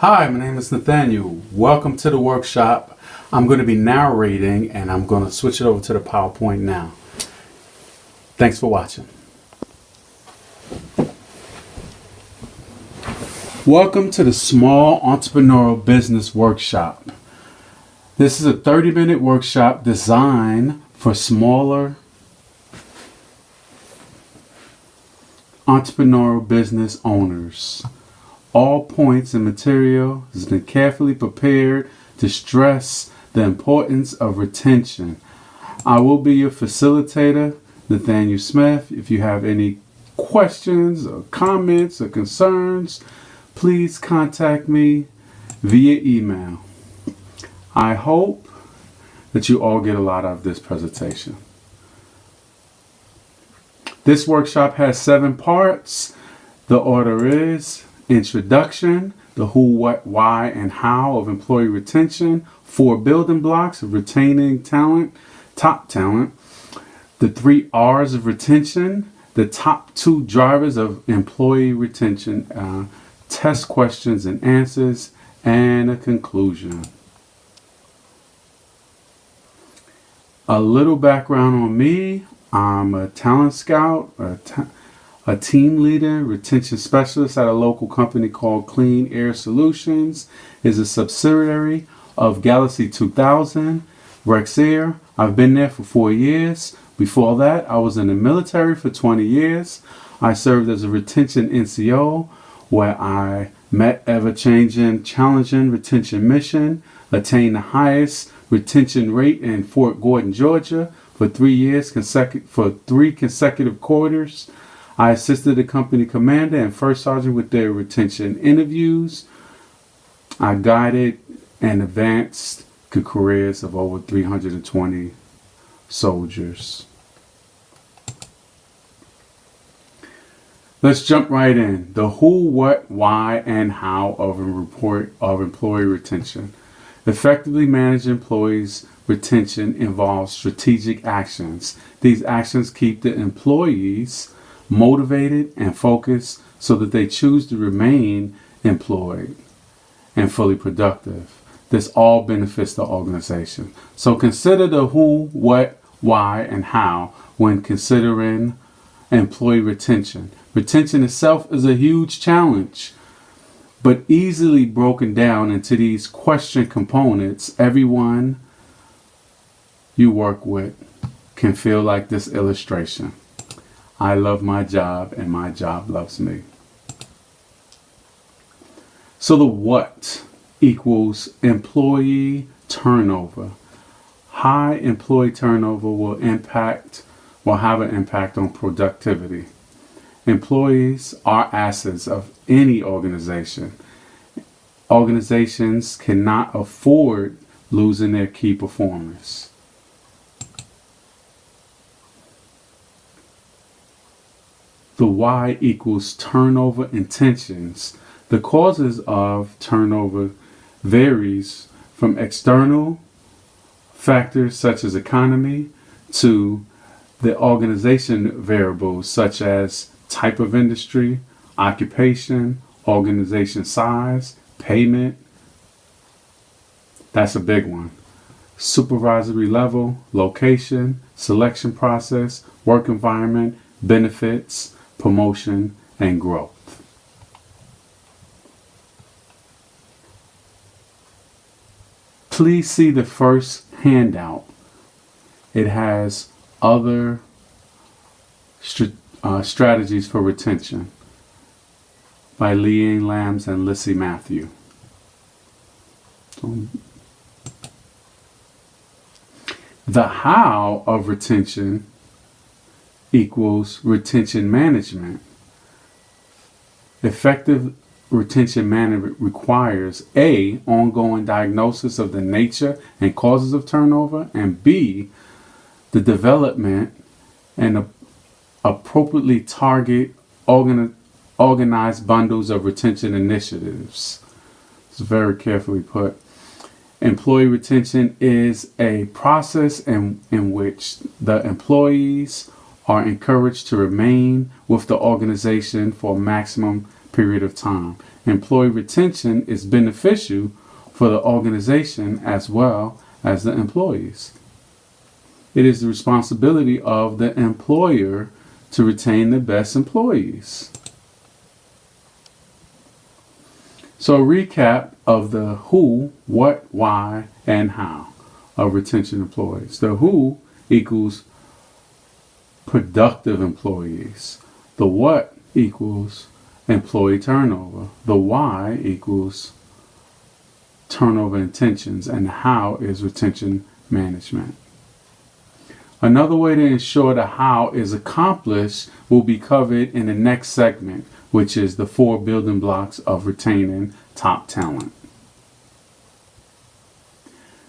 Hi, my name is Nathaniel. Welcome to the workshop. I'm going to be narrating and I'm going to switch it over to the PowerPoint now. Thanks for watching. Welcome to the Small Entrepreneurial Business Workshop. This is a 30-minute workshop designed for smaller entrepreneurial business owners. All points and material has been carefully prepared to stress the importance of retention. I will be your facilitator, Nathaniel Smith. If you have any questions or comments or concerns, please contact me via email. I hope that you all get a lot out of this presentation. This workshop has 7 parts. The order is introduction, the who, what, why, and how of employee retention, 4 building blocks of retaining talent, top talent, the 3 R's of retention, the top 2 drivers of employee retention, test questions and answers, and a conclusion. A little background on me. I'm a talent scout, a team leader, retention specialist at a local company called Clean Air Solutions. Is a subsidiary of Galaxy 2000, Rex Air. I've been there for 4 years. Before that, I was in the military for 20 years. I served as a retention NCO, where I met ever-changing, challenging retention mission, attained the highest retention rate in Fort Gordon, Georgia, for 3 years for 3 consecutive quarters. I assisted the company commander and first sergeant with their retention interviews. I guided and advanced careers of over 320 soldiers. Let's jump right in. The who, what, why, and how of employee retention. Effectively manage employees' retention involves strategic actions. These actions keep the employees motivated and focused so that they choose to remain employed and fully productive. This all benefits the organization. So consider the who, what, why, and how when considering employee retention. Retention itself is a huge challenge, but easily broken down into these question components. Everyone you work with can feel like this illustration. I love my job and my job loves me. So the what equals employee turnover. High employee turnover will have an impact on productivity. Employees are assets of any organization. Organizations cannot afford losing their key performers. The why equals turnover intentions. The causes of turnover varies from external factors such as economy to the organization variables such as type of industry, occupation, organization size, payment. That's a big one. Supervisory level, location, selection process, work environment, benefits, promotion, and growth. Please see the first handout. It has other strategies for retention by Leanne Lambs and Lissy Matthew. The how of retention equals retention management. Effective retention management requires A, ongoing diagnosis of the nature and causes of turnover, and B, the development and appropriately target organized bundles of retention initiatives. It's very carefully put. Employee retention is a process in which the employees are encouraged to remain with the organization for a maximum period of time. employee retention is beneficial for the organization as well as the employees. It is the responsibility of the employer to retain the best employees. So a recap of the who, what, why, and how of retention employees. The who equals productive employees. The what equals employee turnover. The why equals turnover intentions. And the how is retention management. Another way to ensure the how is accomplished will be covered in the next segment, which is the 4 building blocks of retaining top talent.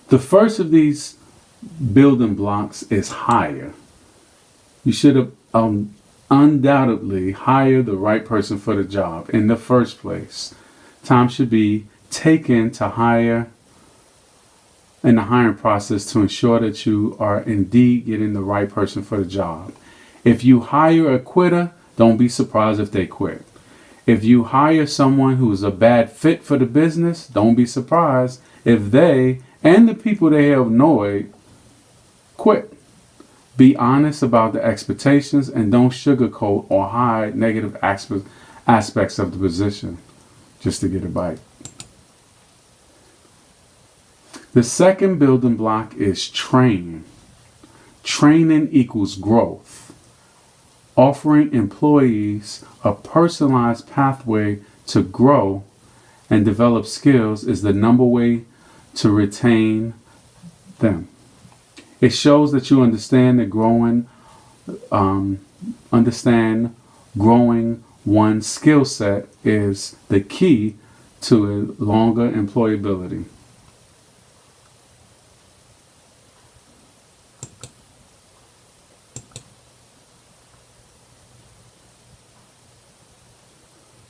The first of these building blocks is hire. You should have undoubtedly hired the right person for the job in the first place. Time should be taken to hire in the hiring process to ensure that you are indeed getting the right person for the job. If you hire a quitter, don't be surprised if they quit. If you hire someone who is a bad fit for the business, don't be surprised if they and the people they have annoyed quit. Be honest about the expectations and don't sugarcoat or hide negative aspects of the position just to get a bite. The second building block is training. Training equals growth. Offering employees a personalized pathway to grow and develop skills is the number way to retain them. It shows that you understand growing one's skill set is the key to a longer employability.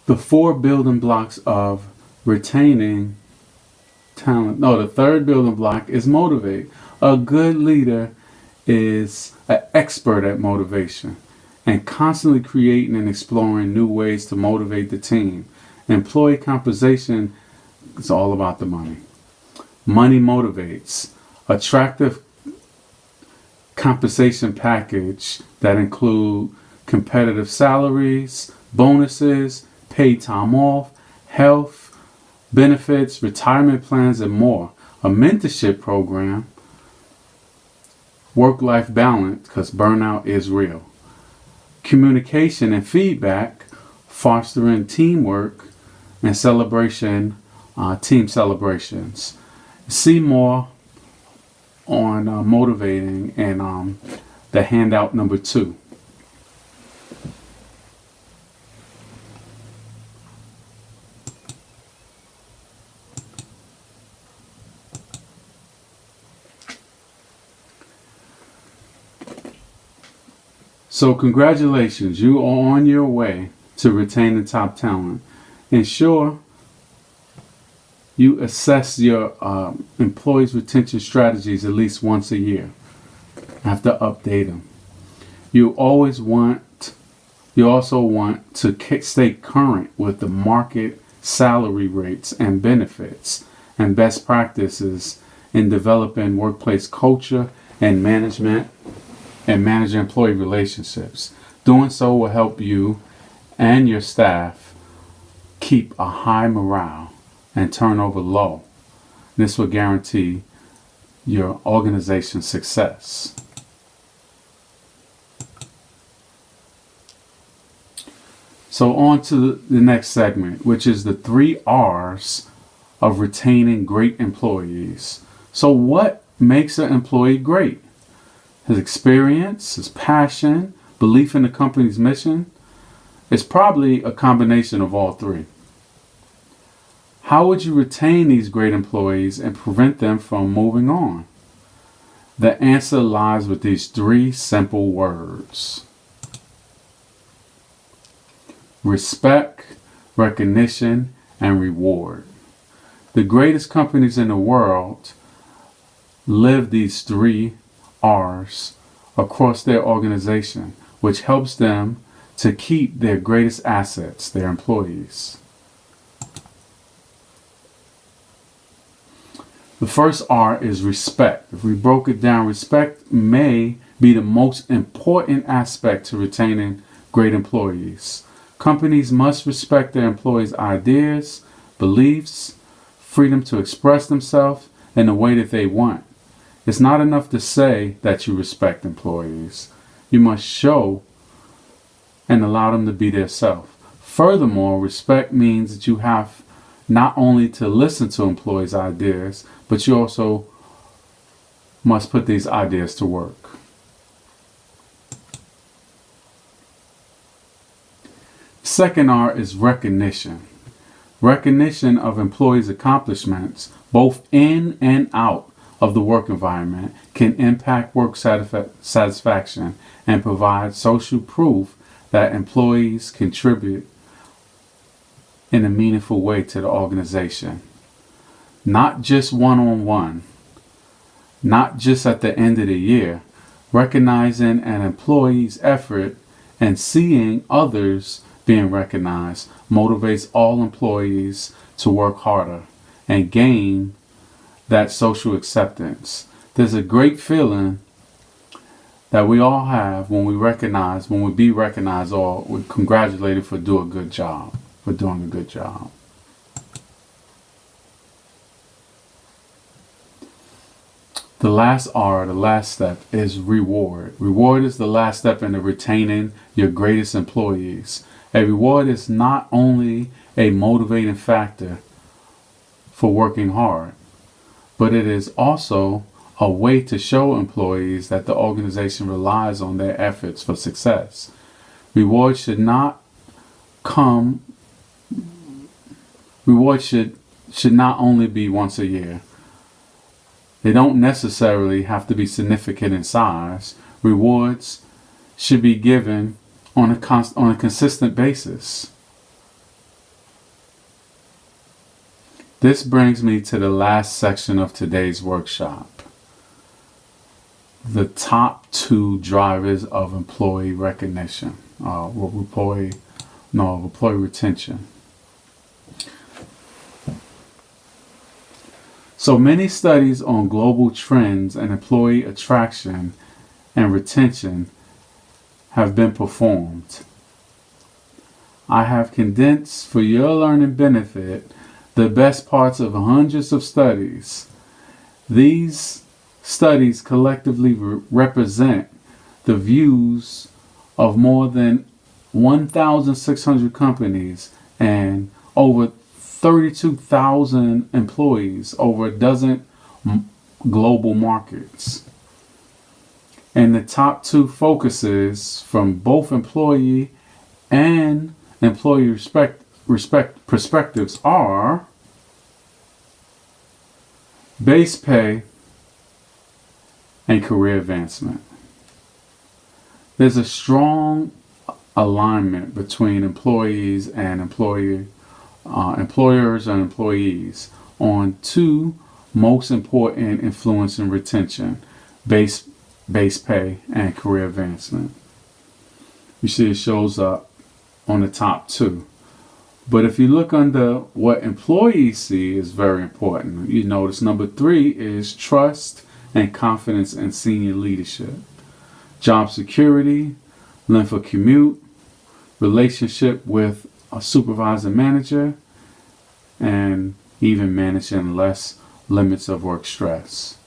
The 4 building blocks of retaining talent. No, the third building block is motivate. A good leader is an expert at motivation and constantly creating and exploring new ways to motivate the team. Employee compensation is all about the money. Money motivates. Attractive compensation package that include competitive salaries, bonuses, paid time off, health, benefits, retirement plans, and more. A mentorship program, work-life balance, because burnout is real. Communication and feedback, fostering teamwork and celebration, team celebrations. See more on motivating and the handout number 2. So congratulations, you are on your way to retaining top talent. Ensure you assess your employees' retention strategies at least once a year. Have to update them. You also want to stay current with the market salary rates and benefits and best practices in developing workplace culture and management and manage employee relationships. Doing so will help you and your staff keep a high morale and turnover low. This will guarantee your organization's success. So on to the next segment, which is the 3 R's of retaining great employees. So what makes an employee great? His experience, his passion, belief in the company's mission. It's probably a combination of all 3. How would you retain these great employees and prevent them from moving on? The answer lies with these 3 simple words: respect, recognition, and reward. The greatest companies in the world live these 3 R's across their organization, which helps them to keep their greatest assets, their employees. The first R is respect. If we broke it down, respect may be the most important aspect to retaining great employees. Companies must respect their employees' ideas, beliefs, freedom to express themselves in the way that they want. It's not enough to say that you respect employees. You must show and allow them to be their self. Furthermore, respect means that you have not only to listen to employees' ideas, but you also must put these ideas to work. Second R is recognition. Recognition of employees' accomplishments, both in and out of the work environment, can impact work satisfaction and provide social proof that employees contribute in a meaningful way to the organization. Not just one-on-one, not just at the end of the year. Recognizing an employee's effort and seeing others being recognized motivates all employees to work harder and gain that social acceptance. There's a great feeling that we all have when we be recognized or we're congratulated for doing a good job. The last R, the last step, is reward. Reward is the last step in retaining your greatest employees. A reward is not only a motivating factor for working hard, but it is also a way to show employees that the organization relies on their efforts for success. Reward should not only be once a year. They don't necessarily have to be significant in size. Rewards should be given on a consistent basis. This brings me to the last section of today's workshop. The top 2 drivers of employee recognition, employee retention. So many studies on global trends and employee attraction and retention have been performed. I have condensed for your learning benefit the best parts of hundreds of studies. These studies collectively represent the views of more than 1,600 companies and over 32,000 employees over a dozen global markets. And the top 2 focuses from both employee and employee respect perspectives are base pay and career advancement. There's a strong alignment between employees and employers and employees on 2 most important influencing retention: base pay and career advancement. You see it shows up on the top 2. But if you look under what employees see is very important, you notice number 3 is trust and confidence in senior leadership, job security, length of commute, relationship with a supervisor manager, and even managing less limits of work stress.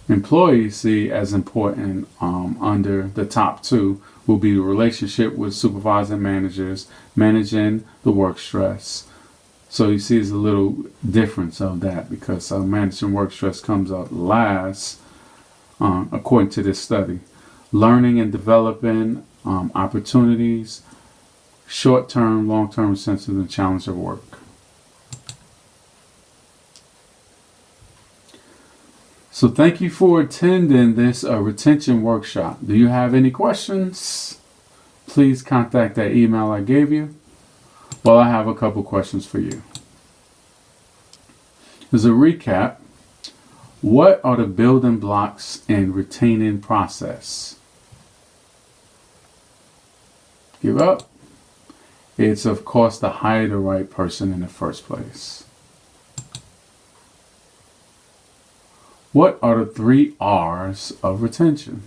Employees see as important under the top 2 will be the relationship with supervisor managers, managing the work stress. So you see there's a little difference of that because managing work stress comes up last according to this study. Learning and developing opportunities, short-term, long-term incentives, and challenge of work. So thank you for attending this retention workshop. Do you have any questions? Please contact that email I gave you. Well, I have a couple questions for you. As a recap, what are the building blocks in retaining process? Give up. It's, of course, to hire the right person in the first place. What are the 3 R's of retention?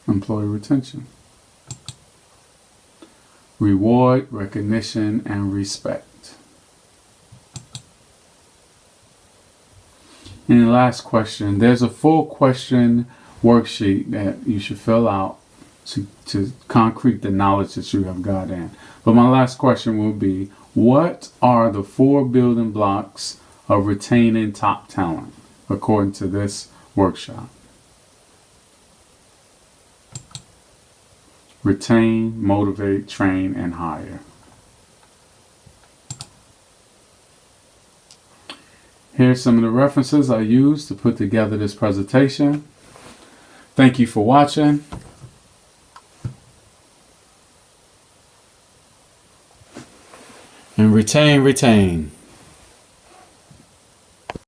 Employee retention. Reward, recognition, and respect. And the last question, there's a full question worksheet that you should fill out to concrete the knowledge that you have got in. But my last question will be, what are the 4 building blocks of retaining top talent according to this workshop? Retain, motivate, train, and hire. Here's some of the references I used to put together this presentation. Thank you for watching. And retain.